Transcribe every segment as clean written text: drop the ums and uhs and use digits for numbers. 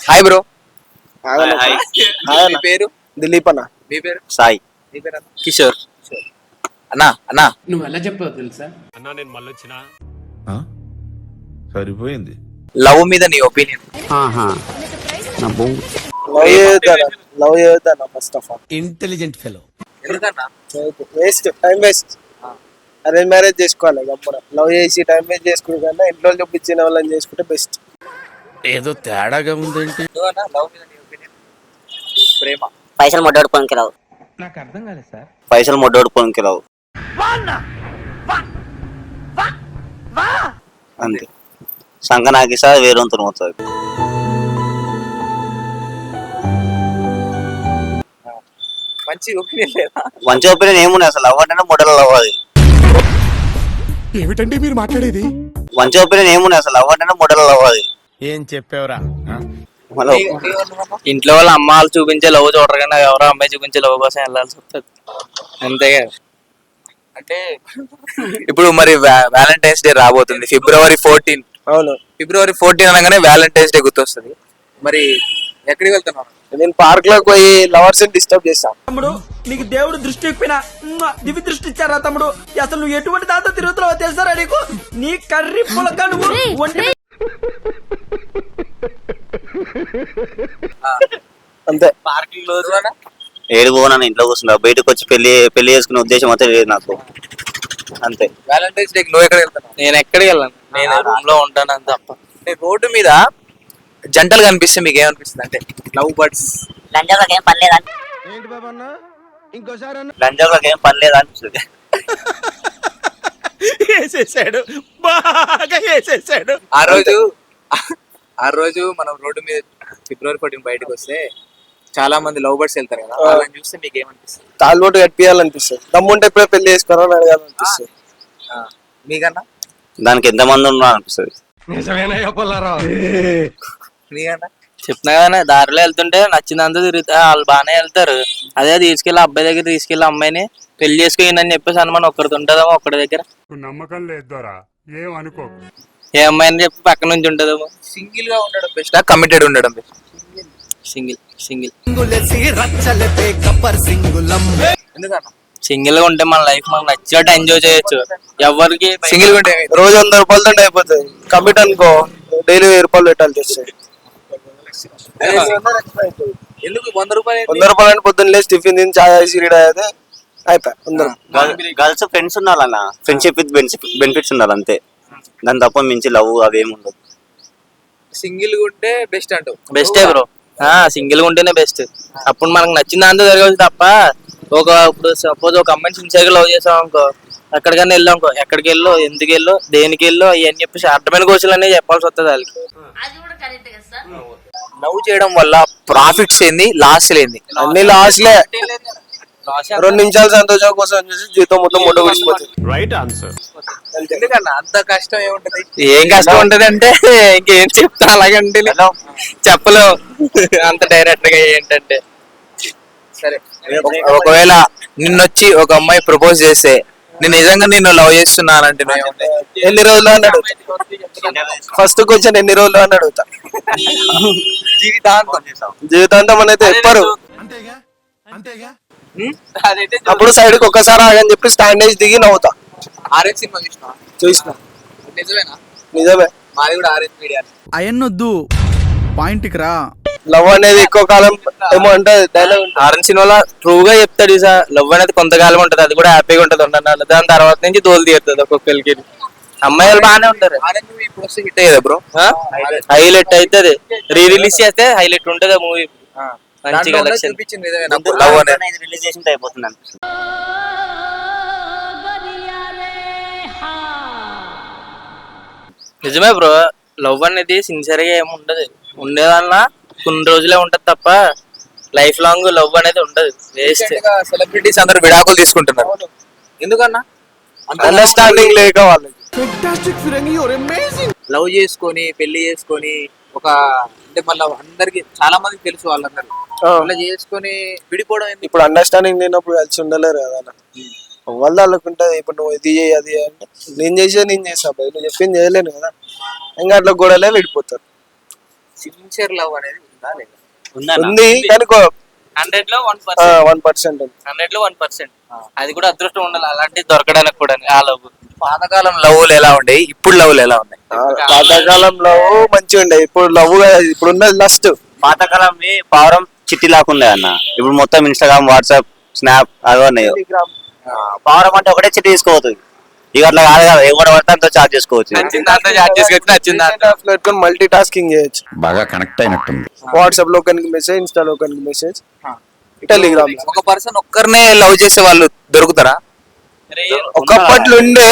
Hi bro. Hi. మీ పేరు? దిలీప్ అన్న. మీ పేరు? సాయి. మీ పేరు అన్న? కిషోర్. అన్నా అన్నా నువ్వు ఎలా చెప్పావు తెలుసా? అన్నా నేను మళ్ళొచ్చినా సరిపోయింది. లవ్ మీద నీ ఒపీనియన్? లవ్ చేయొద్దన్న first of all. Intelligent fellow. ఎందుకన్నా? Waste, time waste. Arrange marriage చేసుకోవాలి గమ్మున. లవ్ చేసి టైం వేస్ట్ చేసుకునే కన్నా ఇంట్లో చూపించిన వాళ్ళని చేసుకుంటే బెస్ట్. ఏదో తేడాగా ఉందేంటి? నువ్వన్నా లవ్ మీద నీ ఒపీనియన్? ప్రేమ పైసలు మొడ్డోడుకోనికి రావు. నాకు అర్థం కాలేదు సార్. పైసలు మొడ్డోడుకోనికి రావు అంతే. సంగనాకి సార్ వేరొంత అవుతుంది. మంచి ఒపీనియన్ లేదా? మంచి ఒపీనియన్ ఏమున్నాయి అసలు? లవ్ అంటే మొడల్ లవ్. అది ఏమిటండి మీరు మాట్లాడేది? మంచి ఒపీనియన్ ఏమున్నాయి అసలు? లవ్ అంటే మొడల్ లవ్. అది ఏం చెప్పావురా? మళ్ళీ ఇంట్లో వాళ్ళ అమ్మాలు చూపించే లవ్ చూడరు కానీ ఎవరో అమ్మాయి చూపించే లవ్ కోసం వెళ్ళాల్సి వస్తుంది అంతే. అంటే ఇప్పుడు మరి వ్యాలంటైన్స్ డే రాబోతుంది February 14. అవును, February 14 అనగానే వ్యాలంటైన్స్ డే గుర్తొస్తుంది. మరి ఎక్కడికి వెళ్తున్నావు? నేను పార్క్ లోకి పోయి లవర్స్ డిస్టర్బ్ చేస్తాను. తమ్ముడు నీకు దేవుడు దృష్టి ఇప్పిన దివ్య దృష్టి ఇచ్చారా తమ్ముడు? అసలు నువ్వు ఎటువంటి దాంతో తిరుగుతున్నావో తెలుసారా నీకు? నీ కర్రీ పులక నువ్వు ఒంటి అంతే. పార్కింగ్ లో ఏడుకోనని ఇంట్లో కూర్చున్నా. బయటకు వచ్చి పెళ్లి చేసుకునే ఉద్దేశం అయితే లేదు నాకు. అంతే. వ్యాలంటైన్స్ డే నువ్వు ఎక్కడికి వెళ్తున్నావు? నేను ఎక్కడికి వెళ్ళాను, నేను రూమ్ లో ఉంటాను అంత తప్ప. రోడ్డు మీద జంటలు కనిపిస్తే మీకు ఏమనిపిస్తుంది? అంటే లవ్ బర్డ్స్. లంజాలకు ఏం పని లేదా? ఏంటి బాబా అన్న? ఇంకోసారి అన్న. లంజాలకు ఏం పని లేదా అనిపిస్తుంది. వేసేసాడు, బాగా వేసేసాడు. ఆ రోజు మనం రోడ్డు మీద February 14 బయటకు వస్తే చాలా మంది లవ్ బర్డ్స్ వెళ్తారు కదా, వాళ్ళని చూస్తే మీకు ఏమనిపిస్తుంది? తాల్బోటు కట్టియాలనిపిస్తుంది. దమ్ముంటే ఎప్పుడో పెళ్లి చేసుకోవాలని అడగాలనిపిస్తుంది. మీకన్నా? దానికి ఎంత మంది ఉన్నా అనిపిస్తుంది. నిజమేనా పొల్లారా? మీకన్నా? చెప్తున్నా కానీ దారిలో వెళ్తుంటే నచ్చిందంతా తిరుగుతా వాళ్ళు బాగానే వెళ్తారు. అదే తీసుకెళ్ళి అబ్బాయి దగ్గర తీసుకెళ్ళి అమ్మాయిని పెళ్లి చేసుకుని చెప్పేసి అనుమానం ఒక్కడిది ఉంటుందేమో ఒక్కడి దగ్గర. నమ్మకం లేదు ద్వారా ఏం అనుకో. ఏ అమ్మాయిని చెప్పి పక్క నుంచి ఉంటుందేమో. సింగిల్ గా ఉండడం బెస్ట్, కమిటెడ్ ఉండడం బెస్ట్? సింగిల్ సింగిల్ ఎందుకన్నా? సింగిల్ గా ఉంటే మన లైఫ్ మనకు నచ్చినట్టు ఎంజాయ్ చేయొచ్చు. ఎవరికి సింగిల్ గా ఉంటే రోజు 100 రూపాయలతో అయిపోతుంది. కమిట్ అనుకో డైలీ 1000 రూపాయలు పెట్టాల్సి వస్తుంది. ఎందుకు 100 రూపాయలు? 100 రూపాయలు అంటే పొద్దున్న లేచి టిఫిన్ తిని చాయ్ సిగరెట్ అయితే అయిపోయి. గర్ల్స్ ఫ్రెండ్స్ ఉండాలన్న. ఫ్రెండ్షిప్ విత్ బెనిఫిట్స్ ఉండాలి అంతే. దాని తప్ప మించి లవ్ అవేమి ఉండదు. సింగిల్ గా ఉంటే బెస్ట్ అంటావు? బెస్టే బ్రో, సింగిల్ గా ఉంటేనే బెస్ట్. అప్పుడు మనకు నచ్చిన దాంతో జరగవచ్చు తప్ప ఇప్పుడు సపోజ్ ఒక అమ్మాయిని సిన్సియర్ గా లవ్ చేసాం అనుకో, ఎక్కడికైనా వెళ్ళాం అనుకో, ఎక్కడికి వెళ్ళు, ఎందుకు వెళ్ళు, దేనికి వెళ్ళు అని చెప్పేసి అర్థమైన క్వశ్చన్లు అనేవి చెప్పాల్సి వస్తుంది వాళ్ళకి. లవ్ చేయడం వల్ల ప్రాఫిట్స్ ఏంది, లాస్ ఏంది? అన్ని లాస్లే. 2 నిమిషాలు సంతోషం కోసం చూసి జీవితం మొత్తం ముట్ట గుడిచిపోతుంది. Right answer. ఎందుకన్నా అంత కష్టం ఏముంటది? ఏం కష్టం ఉంటది అంటే ఇంకేం చెప్తా అలాగంటే చెప్పలేవు అంత డైరెక్ట్ గా. ఏంటంటే సరే, ఒకవేళ నిన్నొచ్చి ఒక అమ్మాయి ప్రపోజ్ చేస్తే నేను నిజంగా నిన్ను లవ్ చేస్తున్నానంటే ఎన్ని రోజులు అని అడుగుతా. ఫస్ట్ క్వశ్చన్ ఎన్ని రోజులు అని అడుగుతా. జీవితాంతం అనేది చెప్పరు. అప్పుడు సైడ్ కి ఒక్కసారి ఆగని చెప్పి స్టాండ్ వేసి దిగి నవ్వుతా. ఆరెంజ్ సినిమా చూసిన. నిజమేనా? నిజమే. మాది కూడా ఆరెంజ్ మీడియా. అయన్నొద్దు, పాయింట్ కి రా. లవ్ అనేది ఎక్కువ కాలం ఏమో అంటే డైలాగ్ ఆరెంజ్ సినిమాలో ట్రూ గా చెప్తాడు సార్. లవ్ అనేది కొంతకాలం ఉంటది, అది కూడా హ్యాపీగా ఉంటది ఉంటున్నారు. దాని తర్వాత నుంచి తోలు తీరుతుంది ఒక్కొక్కరికి. అమ్మాయిలు బాగానే ఉంటారు. ఆరెంజ్ ఇప్పుడు వస్తే హిట్ అయ్యేదా బ్రో? హైలైట్ అవుతుంది. రిలీజ్ చేస్తే హైలైట్ ఉంటది మూవీ. మంచి కలెక్షన్ చూపించింది లవ్ అనేది. రిలీజ్ చేసింటే అయిపోతుంది అనిపిస్తుంది. నిజమే బ్రో, లవ్ అనేది సిన్సియర్ గా ఏమి ఉండదు. ఉండేదానిలా కొన్ని రోజులే ఉంటది తప్ప లైఫ్ లాంగ్ లవ్ అనేది ఉండదు. వేస్ట్. సెలబ్రిటీస్ అందరూ విడాకులు తీసుకుంటున్నారు. ఎందుకన్నా? అండర్స్టాండింగ్ లేక వాళ్ళకి. లవ్ చేసుకొని పెళ్లి చేసుకొని ఒక అంటే మళ్ళీ అందరికి చాలా మందికి తెలుసు వాళ్ళందరూ అలా చేసుకొని విడిపోవడం. ఇప్పుడు అండర్స్టాండింగ్ లేనప్పుడు కలిసి ఉండలేరు కదా అన్న. వాళ్ళకి ఉంటుంది. ఇప్పుడు నువ్వు ఇది చేయి అది అంటే నేను చేసా భయ్, నువ్వు చెప్పింది చేయలేను కదా. ఇంకా అట్లా గొడవలే విడిపోతారు. సిన్సియర్ లవ్ అనేది ఉందా లేదా? ఉంది కానీ 100 లో 1%. 1% 100 లో 1%. అది కూడా అదృష్టం ఉండాలి అలాంటిది దొరకడానికి కూడా ఆ లవ్. పాతకాలం లవ్లు ఎలా ఉండేవి, ఇప్పుడు లవ్లు ఎలా ఉన్నాయి? పాతకాలం లవ్ మంచిగా ఉండే, ఇప్పుడు లవ్ ఇప్పుడు ఉన్నది లస్ట్. పాతకాలం పావురం చిట్టి లాకుండే అన్న, ఇప్పుడు మొత్తం ఇన్స్టాగ్రామ్, వాట్సాప్, స్నాప్ అవే ఉన్నాయి. పావురం అంటే ఒకటే చిట్టి తీసుకోవచ్చు, ఇక అట్లా కాదు కదా, ఎవరు పడితే అంతా చార్జ్ చేసుకోవచ్చు. నచ్చిందా? మల్టీ టాస్కింగ్ చేయొచ్చు. బాగా కనెక్ట్ అయినట్టుంది. వాట్సాప్ లో ఒకరికి మెసేజ్, ఇన్స్టా లో ఒకరికి మెసేజ్, టెలిగ్రామ్. ఒక పర్సన్ ఒక్కరినే లవ్ చేసే వాళ్ళు దొరుకుతారా? ఒకప్పట్లో ఉండే,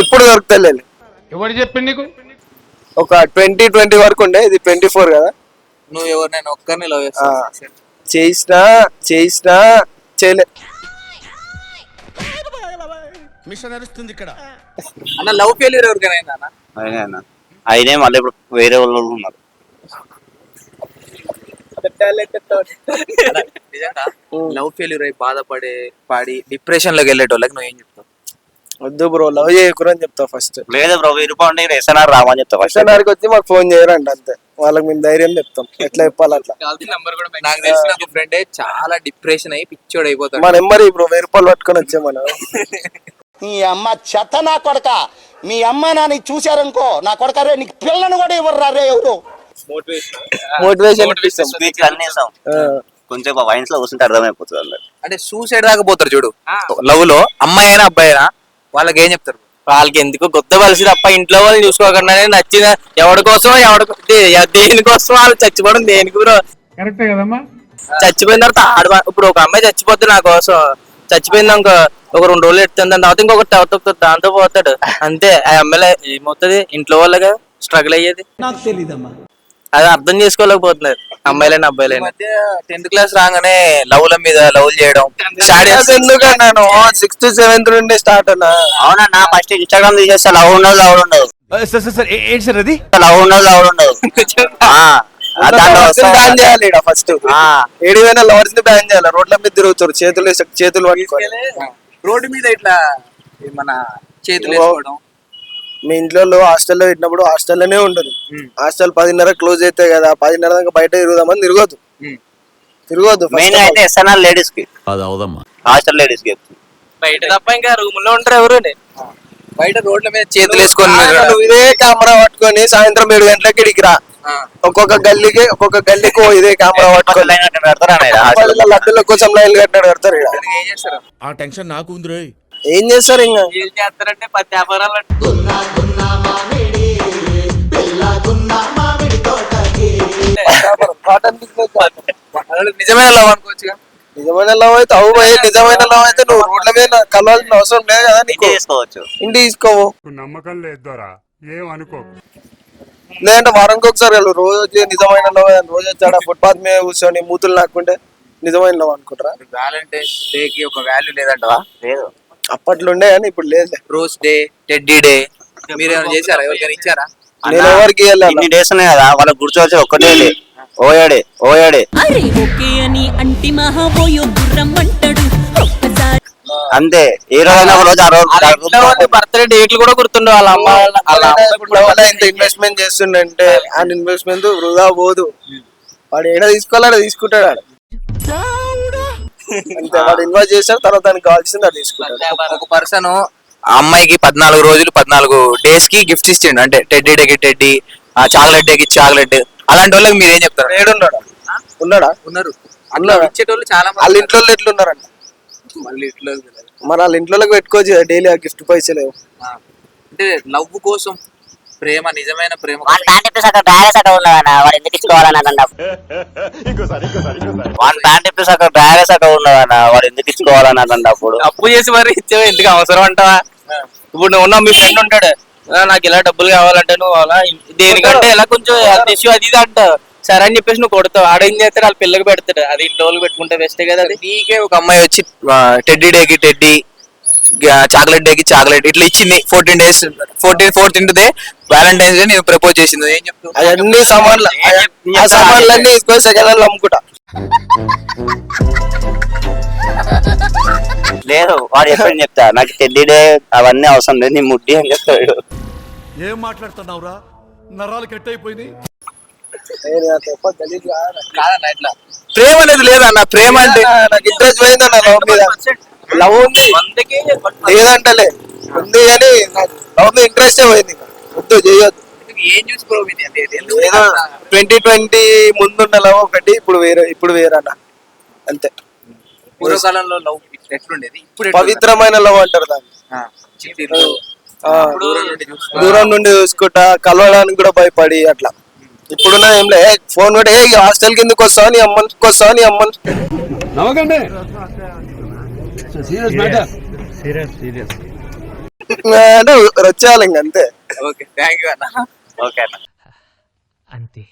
ఇప్పుడు దొరుకుతలేదు. ఎవరు చెప్పింది నీకు? ఒక 20 వరకు ఉండే, ఇది 24 కదా. నువ్వు ఎవరినైనా ఒక్కరిని లవ్ చేసినా చేయలే. మిషన్ నడుస్తుంది ఇక్కడ. అన్న లవ్ ఫెయిల్యూర్ ఎవరికైనా అన్న? అయినే మళ్ళీ ఇప్పుడు వేరే వాళ్ళు ఉన్నారు. నిజంగా లవ్ ఫెయిల్యూర్ అయి పాడి డిప్రెషన్ లోకి వెళ్ళేటోళ్ళకి నువ్వు ఏం చెప్తావు? వద్దు బ్రో, లవ్ చేయకురు అని చెప్తా ఫస్ట్. లేదు బ్రో, 1000 రూపాయలు ఎస్ఎన్ఆర్ రామని చెప్తా. ఎస్ఎన్ఆర్కి వచ్చి మాకు ఫోన్ చేయరండి, అంతే. వాళ్ళకి మేము ధైర్యం చెప్తాం, ఎట్లా చెప్పాలి అట్లా. నాకు తెలిసిన ఒక ఫ్రెండ్ చాలా డిప్రెషన్ అయ్యి పిచ్చోడు అయిపోతాడు. మా నెంబర్ ఇప్పుడు 1000 రూపాయలు పట్టుకొని వచ్చే మనం. నీ అమ్మ చెత్త నా కొడక, మీ అమ్మ నాని చూశారనుకో నా కొడక, రే నీకు పిల్లను కూడా ఇవ్వరు రే ఎవరు. మోటివేషన్ స్పీచ్ అన్ని ఇస్తాం. కొంచెం వైన్స్ లో కూర్చుంటే అర్థమైపోతుంది అందరికి. అంటే సూసైడ్ దాకా పోతారు చూడు లవ్ లో, అమ్మాయి అయినా అబ్బాయి అయినా, వాళ్ళకి ఏం చెప్తారు? వాళ్ళకి ఎందుకు గుద్దవలసి తప్ప ఇంట్లో వాళ్ళు చూసుకోకుండానే నచ్చిన ఎవరి కోసం దేనికోసం వాళ్ళు చచ్చిపోవడం దేనికి బ్రో? కరెక్టే కదమ్మా. చచ్చిపోయిన తర్వాత ఇప్పుడు ఒక అమ్మాయి చచ్చిపోద్ది నా కోసం, చచ్చిపోయింది ఒక 2 రోజులు ఎడుతుంది, దాని తర్వాత ఇంకొకటి దాంతో పోతాడు, అంతే. ఆ అమ్మాయిలో ఏమవుతుంది, ఇంట్లో వాళ్ళగా స్ట్రగుల్ అయ్యేది. నాకు తెలీదమ్మా. అది అర్థం చేసుకోలేకపోతున్నారు అమ్మాయిలైనా అబ్బాయిలైనా. 10th క్లాస్ రాగానే లవ్ల మీద లవ్ చేయడం ఎందుకన్నాను 6th 7th నుండి స్టార్ట్ అన్నా. అవునన్నా, ఫస్ట్ ఇన్స్టాగ్రామ్ తీసేస్తే లవ్ ఉండదు ఏంటి సార్ అది? లవ్ ఉండదు. బ్యాన్ చేయాలి ఫస్ట్. ఏడివైనా లవర్స్ ని బ్యాన్ చేయాలి. రోడ్ల మీద తిరుగుతారు చేతులు పట్టుకొని. రోడ్డు మీద ఇట్లా మన చేతులు వేసుకోవడం. మీ ఇంట్లో హాస్టల్లో పెట్టినప్పుడు హాస్టల్లోనే ఉండదు. హాస్టల్ 10:30 క్లోజ్ అయితే కదా, 10:30 దాకా బయట తిరుగుదామని తిరగొద్దు. మెయిన్ అయితే ఎస్ఎన్ఆర్ లేడీస్ కి, అది అవదమ్మా. హాస్టల్ లేడీస్ కి బయట తప్ప ఇంకా రూమ్ లో ఉంటారు ఎవరు? బయట రోడ్ల మీద చేతులు వేసుకొని ఇదే కెమెరా పట్టుకొని సాయంత్రం 7 గంటలకి ఇడికి రా. ఒక్కొక్క గల్లీకి ఇదే కెమెరా పట్టుకొని లడ్డుల కోసం లైన్ కట్టాడు కడతారు. ఏం చేస్తారు? ఆ టెన్షన్ నాకు ఉంది రోయ్. ఏం చేస్తారు ఇంకా? ఏం చేస్తారంటే 10 వ్యాపారాలు నిజమైన లవ్ అనుకోవచ్చుగా. నిజమైన లవ్ అయితే నిజమైన లవ్ అయితే నువ్వు రోడ్ల మీద కలవాల్సిన అవసరం లేదు కదా. నీకు చేసుకోవచ్చు, ఇంటి తీసుకోవు. నమ్మకం లేదు దొరా, ఏం అనుకోకు. లేదంటే వారానికి ఒకసారి వెళ్ళు. రోజు నిజమైన లవ్ రోజు వచ్చాడ ఫుట్పాత్ మీద కూర్చొని మూతులు నాకుంటే నిజమైన లవ్ అనుకుంటారా? వ్యాలంటైన్స్ డే కి ఒక వాల్యూ లేదంటవా? లేదు, అప్పట్లో ఉండే కానీ ఇప్పుడు లేదు. రోజ్ డే, టెడ్డీ డే మీరు ఏమైనా చేశారా? ఎవరికైనా ఇచ్చారా? నేను ఎవరికి ఇన్ని డేస్ ఉన్నాయి కదా, వాళ్ళకి గుర్తొచ్చి ఒక్కటే ఓయాడే అంతే. ఏ రోజైనా ఒక రోజు ఆ రోజు బర్త్డే డేట్లు కూడా గుర్తుండే వాళ్ళ అమ్మ ఇంత ఇన్వెస్ట్మెంట్ చేస్తుండే ఆ ఇన్వెస్ట్మెంట్ వృధా పోదు. వాడు ఏడా తీసుకోవాలా తీసుకుంటాడు. అంతే, వాడు ఇన్వెస్ట్ చేస్తాడు, తర్వాత దానికి కావాల్సింది అది తీసుకుంటాడు. ఒక పర్సన్ అమ్మాయికి 14 రోజులు 14 డేస్ కి గిఫ్ట్ ఇచ్చిండు. అంటే టెడ్డీ డేకి టెడ్డీ, చాక్లెట్ డేకి చాక్లెట్. అలాంటి వాళ్ళకి మీరు ఏం చెప్తారు? ఉన్నాడా? ఉన్నారు అట్లా ఇచ్చేటోళ్ళు చాలా మంది. వాళ్ళ ఇంట్లో ఎట్లున్నారంట? మళ్ళీ ఇట్లా మన వాళ్ళ ఇంట్లోకి పెట్టుకోవచ్చు డైలీ ఆ గిఫ్ట్ పైసలు. అంటే లవ్ కోసం ప్రేమ, నిజమైన ప్రేమ వాడు ప్యాంట్ ఇప్పేసి అక్కడ బ్యాగేసి అక్కడ ఉన్నదన్న, వాడు ఎందుకు ఇచ్చుకోవాలన్న వన్ ప్యాంట్ ఇప్పేసి అక్కడ డ్రైవర్స్ అక్కడ ఉన్నదన్న, వాడు ఎందుకు ఇచ్చుకోవాలని అన్నప్పుడు అప్పు చేసి మరి ఇచ్చేవా? ఎందుకు అవసరం అంటావా? ఇప్పుడు నువ్వు ఉన్న మీ ఫ్రెండ్ ఉంటాడు, నాకు ఇలా డబ్బులు కావాలంటే నువ్వు అలా దేనికంటే ఇలా కొంచెం హెల్త్ ఇష్యూ అది ఇది అంటావు, సరే అని చెప్పేసి నువ్వు కొడతావు. ఆడేం చేస్తాడు, వాళ్ళ పిల్లకి పెడతాడు. అది ఇంట్లో వాళ్ళు పెట్టుకుంటే బెస్టే కదా. అది నీకే ఒక అమ్మాయి వచ్చి టెడ్డీ డేకి టెడ్డీ, చాక్లెట్ డేకి చాక్లెట్ ఇట్లా ఇచ్చింది. 14 days 14th day Valentine's day నేను ప్రపోజ్ చేసింది, ఏం చెప్తావు? అవన్నీ సామాన్లన్నీ తీసుకొని సెకండ్ హ్యాండ్ అమ్ముకుంటా. లేదు, వాడు ఎప్పుడు చెప్తా నాకు టెడ్డీ డే అవన్నీ అవసరం లేదు, నీ ముడ్డి అని చెప్తాడు. ఏం మాట్లాడుతున్నావురా? నరాలు కట్ అయిపోయింది. కాదన్న ఇట్లా ప్రేమ అనేది లేదన్న. ప్రేమ అంటే నాకు ఇంట్రెస్ట్ పోయిందన్న లవ్ మీద. లవ్ ఉంది లేదంటలే ఉంది కానీ లవ్ మీద ఇంట్రెస్టే పోయింది. వద్దు చేయొద్దు. ఏం చూసి ప్రేమ ఇది అంటే ఎందుకు? 2020 ముందున్న లవ్ ఒకటి, ఇప్పుడు వేరే అన్న అంతే. పూర్వకాలంలో లవ్ ఎట్లుండేది, ఇప్పుడు పవిత్రమైన లవ్ అంటారు దాన్ని. చిట్టీలు, దూరం నుండి చూసుకుంటా, కలవడానికి కూడా భయపడి అట్లా. ఇప్పుడున్న ఏం లే, ఫోన్ కూడా హాస్టల్ కిందకి వస్తావా నీ అమ్మని నమ్మకండి అంటే వచ్చేయాలి ఇంక అంతే. ఓకే థ్యాంక్ యూ అన్న. ఓకే అన్న. అంతే